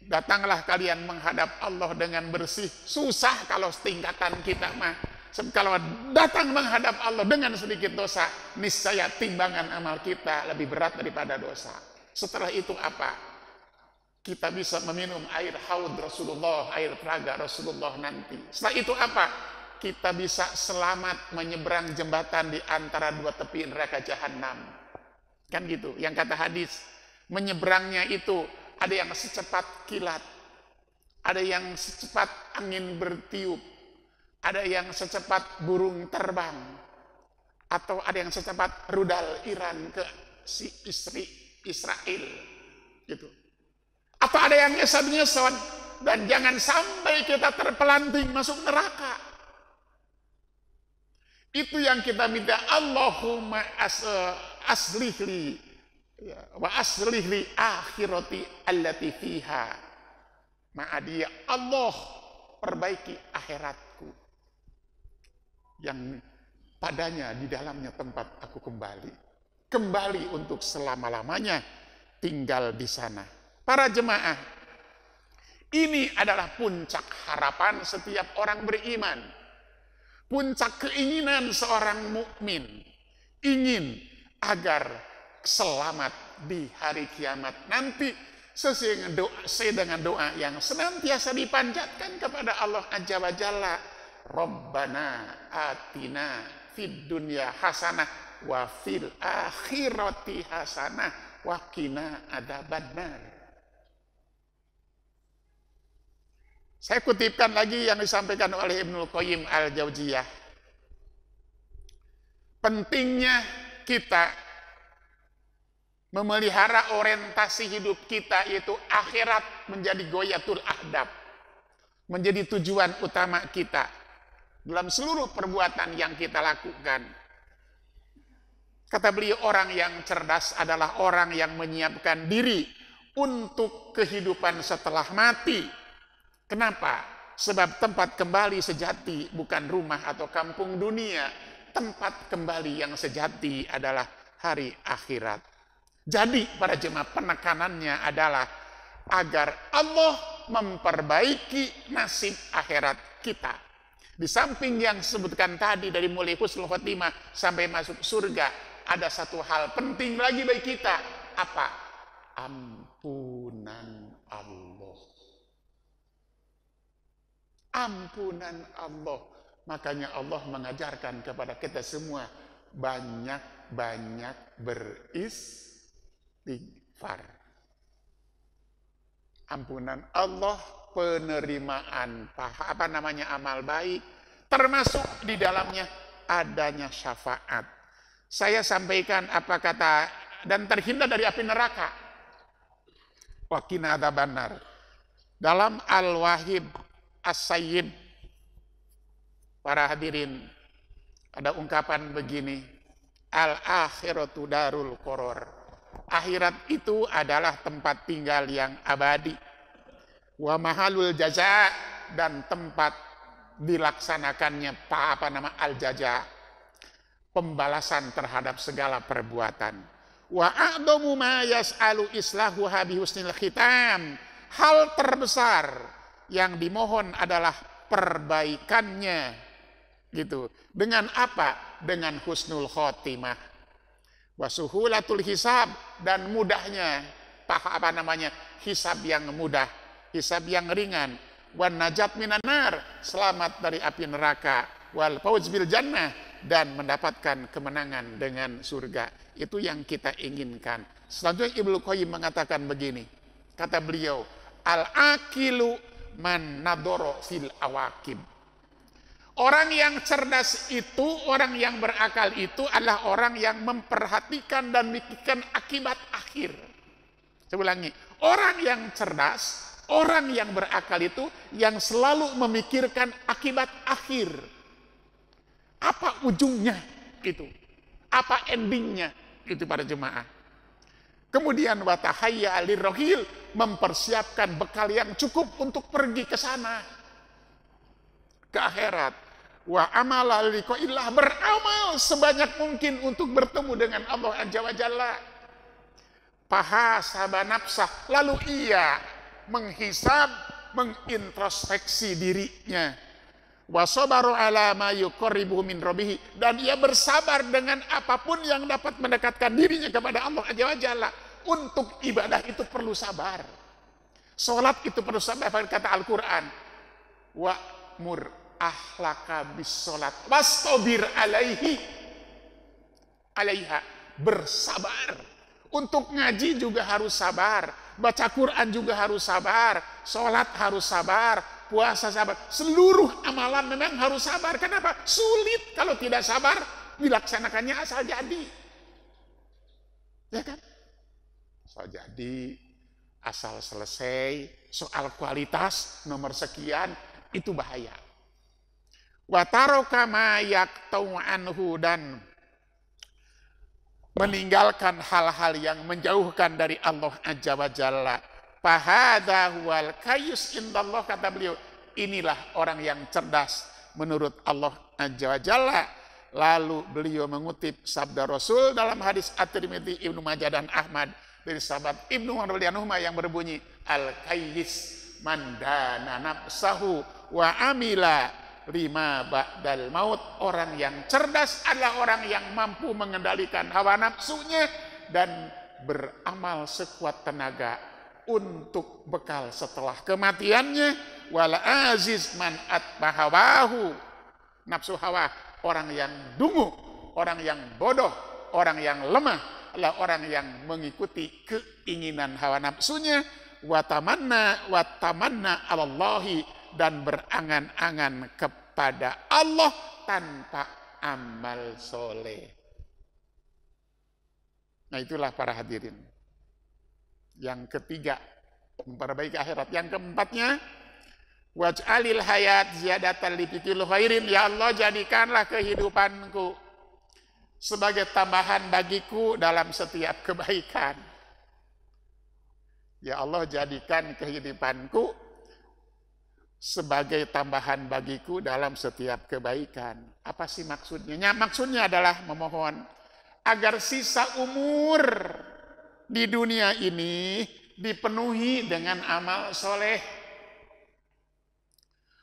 datanglah kalian menghadap Allah dengan bersih. Susah kalau setingkatan kita mah. Kalau datang menghadap Allah dengan sedikit dosa, niscaya timbangan amal kita lebih berat daripada dosa. Setelah itu apa? Kita bisa meminum air haud Rasulullah, air telaga Rasulullah nanti. Setelah itu apa? Kita bisa selamat menyeberang jembatan di antara 2 tepi neraka jahanam. Kan gitu. Yang kata hadis, menyeberangnya itu ada yang secepat kilat, ada yang secepat angin bertiup, ada yang secepat burung terbang, atau ada yang secepat rudal Iran ke si istri Israel, gitu. Atau ada yang nyesot-nyesot, dan jangan sampai kita terpelanting masuk neraka. Itu yang kita minta. Allahumma aslihli wa aslihli akhirati allati fiha ma'adi. Allah, perbaiki akhiratku yang padanya di dalamnya tempat aku kembali untuk selama-lamanya tinggal di sana. Para jemaah, ini adalah puncak harapan setiap orang beriman, puncak keinginan seorang mukmin, ingin agar selamat di hari kiamat nanti sesuai dengan doa yang senantiasa dipanjatkan kepada Allah Azza wa Jalla. Rabbana atina fid dunya hasanah wa fil akhirati hasanah wa qina adzabannar. Saya kutipkan lagi yang disampaikan oleh Ibnul Qayyim al-Jauziyah. Pentingnya kita memelihara orientasi hidup kita, yaitu akhirat menjadi goyatul ahdab, menjadi tujuan utama kita dalam seluruh perbuatan yang kita lakukan. Kata beliau, orang yang cerdas adalah orang yang menyiapkan diri untuk kehidupan setelah mati. Kenapa? Sebab tempat kembali sejati bukan rumah atau kampung dunia. Tempat kembali yang sejati adalah hari akhirat. Jadi para jemaah, penekanannya adalah agar Allah memperbaiki nasib akhirat kita. Di samping yang disebutkan tadi dari mulai husnul khotimah sampai masuk surga, ada satu hal penting lagi bagi kita. Apa? Ampunan Allah. Ampunan Allah. Makanya Allah mengajarkan kepada kita semua banyak-banyak beristighfar. Ampunan Allah, penerimaan amal baik, termasuk di dalamnya adanya syafaat. Saya sampaikan apa kata, dan terhindar dari api neraka. Wa qina adzabannar. Dalam Al-Wahid As-Sayyid, para hadirin, ada ungkapan begini, al-akhiratu darul qaror. Akhirat itu adalah tempat tinggal yang abadi. Wa mahalul jaza, dan tempat dilaksanakannya al-jaza, pembalasan terhadap segala perbuatan. Wa a'damu ma yas'alu islahuha bi husnil khitam. Hal terbesar yang dimohon adalah perbaikannya, gitu. Dengan apa? Dengan husnul khotimah. Wasuhulatul hisab, dan mudahnya hisab yang mudah, hisab yang ringan. Wan najat minan nar, selamat dari api neraka. Wal fawz bil jannah, dan mendapatkan kemenangan dengan surga. Itu yang kita inginkan. Selanjutnya Ibnu Qayyim mengatakan begini, kata beliau, al-aqilu man nadoro fil awaqib. Orang yang cerdas itu, orang yang berakal itu adalah orang yang memperhatikan dan memikirkan akibat akhir. Saya ulangi, orang yang cerdas, orang yang berakal itu yang selalu memikirkan akibat akhir. Apa ujungnya itu? Apa endingnya? Itu para jemaah. Kemudian watahayya alirrohil, mempersiapkan bekal yang cukup untuk pergi ke sana, ke akhirat. Wa amala liqa'illah, beramal sebanyak mungkin untuk bertemu dengan Allah Azza wa Jalla. Fahasaba nafsah, lalu ia menghisab, mengintrospeksi dirinya. Wa sabaru ala ma yuqarribuhu min rabbih, dan ia bersabar dengan apapun yang dapat mendekatkan dirinya kepada Allah Azza wa Jalla. Untuk ibadah itu perlu sabar. Salat itu perlu sabar, kata Al-Qur'an. Wa mur ahlaka bis salat wastabir alaiha, bersabar. Untuk ngaji juga harus sabar, baca Quran juga harus sabar, salat harus sabar, puasa sabar, seluruh amalan memang harus sabar. Kenapa? Sulit kalau tidak sabar dilaksanakannya asal jadi. Ya kan? Asal jadi, asal selesai, soal kualitas nomor sekian, itu bahaya. Wa taraka ma yaqtau anhu, dan meninggalkan hal-hal yang menjauhkan dari Allah Azza wa Jalla. Fahadha huwal kayyus indallah, kata beliau, inilah orang yang cerdas menurut Allah Azza wa Jalla. Lalu beliau mengutip sabda Rasul dalam hadis At-Tirmidzi, Ibnu Majah dan Ahmad dari sahabat Ibnu Umar radhiyallahu anhu yang berbunyi, al-kayyis man dana nafsahu wa amila lima ba'dal maut. Orang yang cerdas adalah orang yang mampu mengendalikan hawa nafsunya dan beramal sekuat tenaga untuk bekal setelah kematiannya. Wal aziz man atbahawahu, nafsu hawa, orang yang dungu, orang yang bodoh, orang yang lemah adalah orang yang mengikuti keinginan hawa nafsunya. Watamanna alallahi, dan berangan-angan kepada Allah tanpa amal soleh. Nah, itulah para hadirin. Yang ketiga, memperbaiki akhirat. Yang keempatnya, waj'alil hayat ziyadatan li fitil khairin. Ya Allah, jadikanlah kehidupanku sebagai tambahan bagiku dalam setiap kebaikan. Ya Allah, jadikan kehidupanku sebagai tambahan bagiku dalam setiap kebaikan. Apa sih maksudnya? Maksudnya adalah memohon agar sisa umur di dunia ini dipenuhi dengan amal soleh.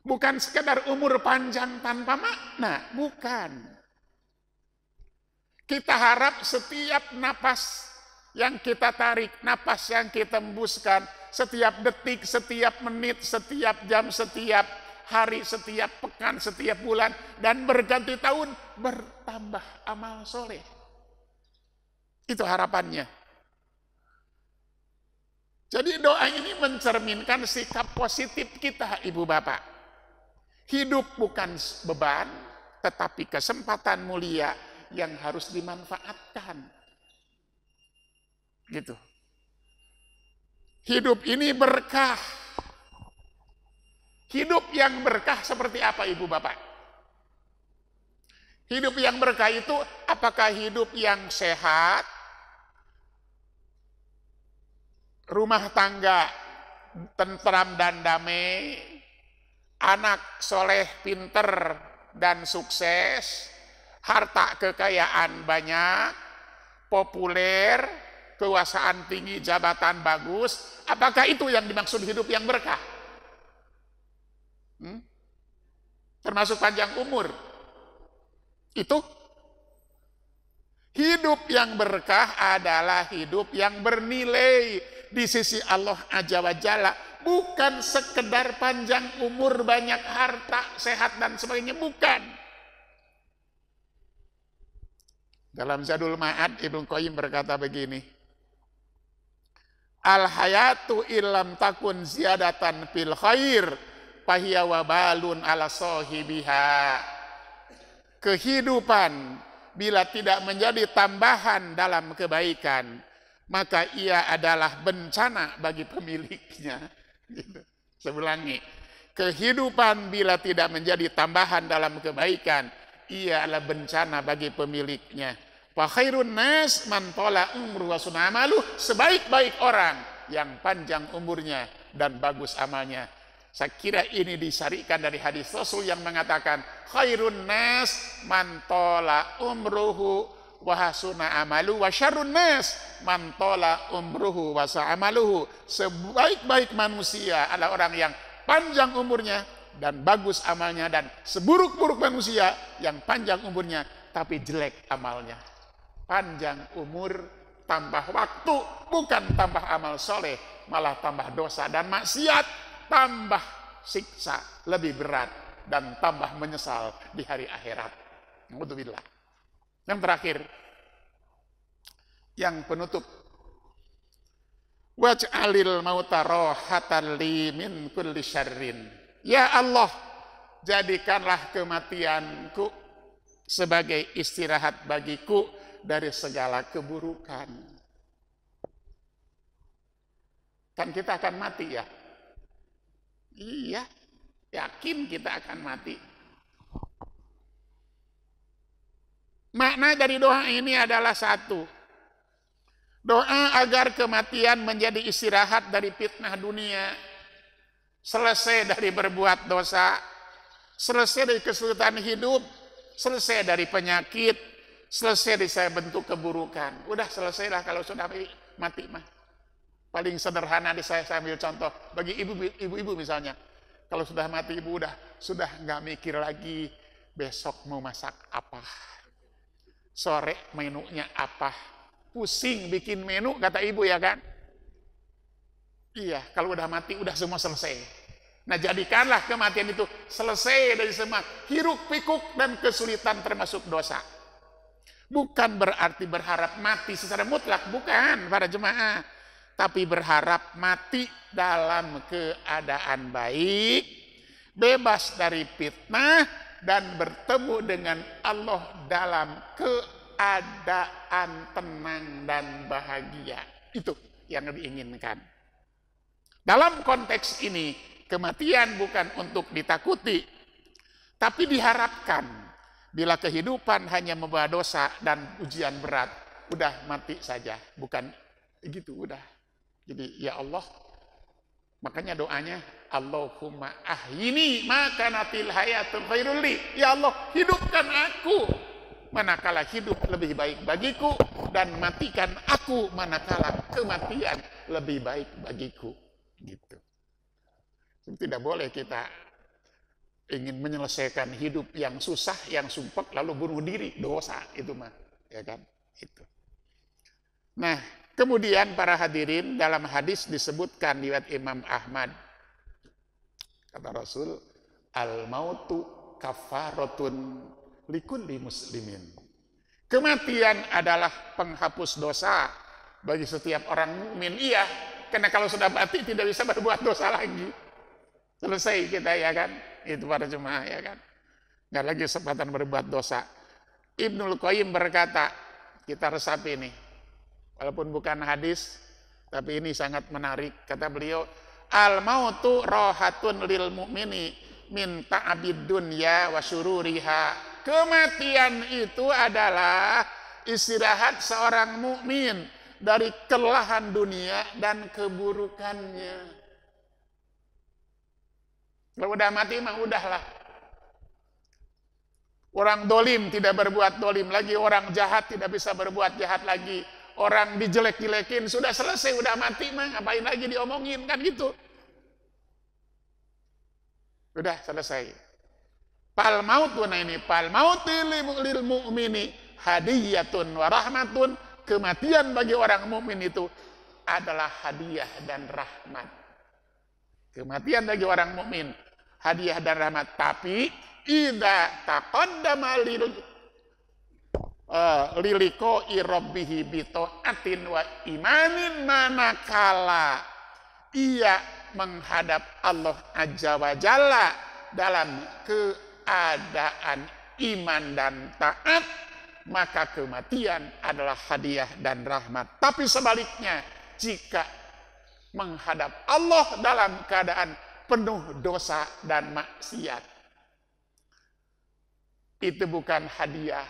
Bukan sekedar umur panjang tanpa makna, bukan. Kita harap setiap napas yang kita tarik, napas yang kita hembuskan, setiap detik, setiap menit, setiap jam, setiap hari, setiap pekan, setiap bulan, dan berganti tahun bertambah amal soleh. Itu harapannya. Jadi doa ini mencerminkan sikap positif kita, ibu bapak. Hidup bukan beban, tetapi kesempatan mulia yang harus dimanfaatkan. Gitu. Hidup ini berkah. Hidup yang berkah seperti apa ibu bapak? Hidup yang berkah itu apakah hidup yang sehat, rumah tangga tentram dan damai, anak soleh, pinter dan sukses, harta kekayaan banyak, populer, kekuasaan tinggi, jabatan bagus. Apakah itu yang dimaksud hidup yang berkah? Termasuk panjang umur. Itu hidup yang berkah adalah hidup yang bernilai di sisi Allah Azza wa Jalla. Bukan sekedar panjang umur, banyak harta, sehat dan sebagainya, bukan. Dalam Zadul Ma'ad Ibnu Qayyim berkata begini, al hayatu illam takun ziyadatan fil khair fahiya wabalun ala sahibiha. Kehidupan bila tidak menjadi tambahan dalam kebaikan, maka ia adalah bencana bagi pemiliknya. Saya ulangi, kehidupan bila tidak menjadi tambahan dalam kebaikan, ia adalah bencana bagi pemiliknya. Fa khairun nas man tala umru wa sunamalu, sebaik-baik orang yang panjang umurnya dan bagus amalnya. Saya kira ini disyarikan dari hadis Rasul yang mengatakan khairun nas man tala umruhu wa hasuna amalu wa syarrun nas man tala umruhu wa sa'amaluhu. Sebaik-baik manusia adalah orang yang panjang umurnya dan bagus amalnya, dan seburuk-buruk manusia yang panjang umurnya tapi jelek amalnya. Panjang umur tambah waktu, bukan tambah amal soleh, malah tambah dosa dan maksiat, tambah siksa lebih berat dan tambah menyesal di hari akhirat. Alhamdulillah. Yang terakhir, yang penutup, waj'alil mauta rohatan li min kulli syarrin. Ya Allah, jadikanlah kematianku sebagai istirahat bagiku dari segala keburukan. Kan kita akan mati ya? Iya, yakin kita akan mati. Makna dari doa ini adalah satu. Doa agar kematian menjadi istirahat dari fitnah dunia, selesai dari berbuat dosa, selesai dari kesulitan hidup, selesai dari penyakit, selesai dari saya bentuk keburukan. Udah selesailah kalau sudah mati mah. Paling sederhana saya ambil contoh bagi ibu-ibu misalnya. Kalau sudah mati ibu sudah nggak mikir lagi besok mau masak apa, sore menunya apa, pusing bikin menu kata ibu ya kan. Iya, kalau udah mati udah semua selesai. Nah jadikanlah kematian itu selesai dari semua hiruk pikuk dan kesulitan termasuk dosa. Bukan berarti berharap mati secara mutlak, bukan para jemaah. Tapi berharap mati dalam keadaan baik, bebas dari fitnah, dan bertemu dengan Allah dalam keadaan tenang dan bahagia. Itu yang diinginkan. Dalam konteks ini, kematian bukan untuk ditakuti, tapi diharapkan. Bila kehidupan hanya membawa dosa dan ujian berat, udah mati saja. Bukan gitu, udah. Jadi ya Allah, makanya doanya Allahumma ahyini maka natil hayatul khairul li. Ya Allah, hidupkan aku manakala hidup lebih baik bagiku, dan matikan aku manakala kematian lebih baik bagiku. Gitu. Tidak boleh kita ingin menyelesaikan hidup yang susah, yang sumpek, lalu bunuh diri, dosa itu mah, ya kan? Itu. Nah, kemudian para hadirin, dalam hadis disebutkan riwayat Imam Ahmad, kata Rasul, al-mautu kafaratun likulli muslimin. Kematian adalah penghapus dosa bagi setiap orang mukmin. Iya, karena kalau sudah mati tidak bisa berbuat dosa lagi. Selesai kita, ya kan? Itu para jemaah, ya kan? Nggak lagi kesempatan berbuat dosa. Ibnul Qayyim berkata, kita resapi ini, walaupun bukan hadis, tapi ini sangat menarik. Kata beliau, al-mautu rohatun lil mu'mini min ta'abid dunya wa syururiha. Kematian itu adalah istirahat seorang mukmin dari kelelahan dunia dan keburukannya. Kalau udah mati mah udahlah. Orang dolim tidak berbuat dolim lagi, orang jahat tidak bisa berbuat jahat lagi, orang dijelek-jelekin sudah selesai, udah mati mah ngapain lagi diomongin, kan gitu. Udah selesai. Pal mautun ini, pal mauti lil mu'mini hadiyatun wa rahmatun. Kematian bagi orang mukmin itu adalah hadiah dan rahmat. Kematian bagi orang mukmin hadiah dan rahmat. Tapi idza taqaddama liliko irabbihi bi ta'atin wa imanin, manakala ia menghadap Allah Azza wa Jalla dalam keadaan iman dan taat, maka kematian adalah hadiah dan rahmat. Tapi sebaliknya, jika menghadap Allah dalam keadaan penuh dosa dan maksiat, itu bukan hadiah,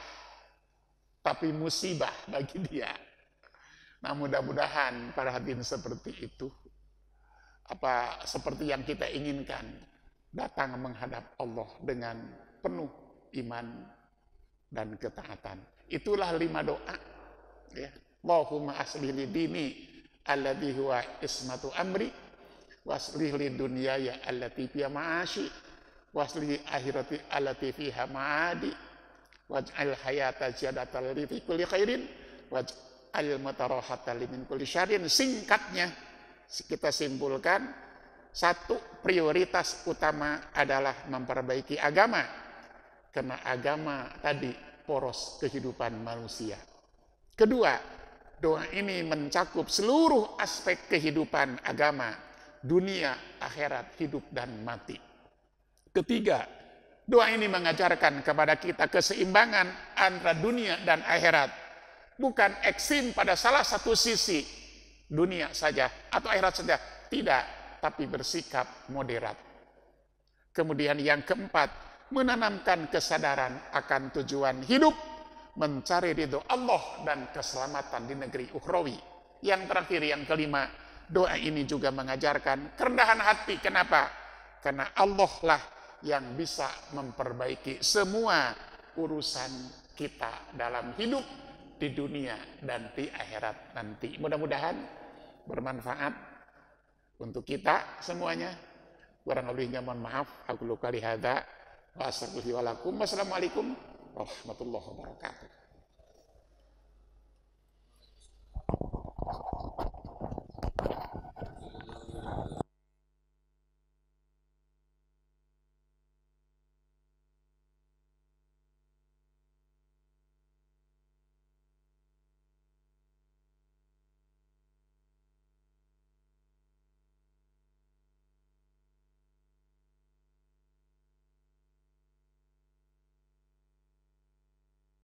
tapi musibah bagi dia. Nah, mudah-mudahan para hadirin seperti itu, seperti yang kita inginkan, datang menghadap Allah dengan penuh iman dan ketaatan. Itulah 5 doa, ya. Allahumma aslih li dini alladhi huwa ismatu amri, waslih li dunyaya allati fiha ma'ashi, waslih akhirati allati fiha ma'adi, waj'al hayata ziyadatan li fi kulli khairin, waj'al mutarahatan li min kulli syarrin. Singkatnya kita simpulkan, 1, prioritas utama adalah memperbaiki agama, karena agama tadi poros kehidupan manusia. 2, doa ini mencakup seluruh aspek kehidupan agama, dunia, akhirat, hidup dan mati. 3, doa ini mengajarkan kepada kita keseimbangan antara dunia dan akhirat, bukan ekstrim pada salah satu sisi, dunia saja atau akhirat saja, tidak, tapi bersikap moderat. Kemudian yang 4, menanamkan kesadaran akan tujuan hidup, mencari ridho Allah dan keselamatan di negeri ukhrawi. Yang terakhir, yang 5, doa ini juga mengajarkan kerendahan hati. Kenapa? Karena Allah lah yang bisa memperbaiki semua urusan kita dalam hidup di dunia dan di akhirat nanti. Mudah-mudahan bermanfaat untuk kita semuanya. Kurang lebihnya mohon maaf. Aku luka lihada. Wassalamualaikum warahmatullahi wabarakatuh.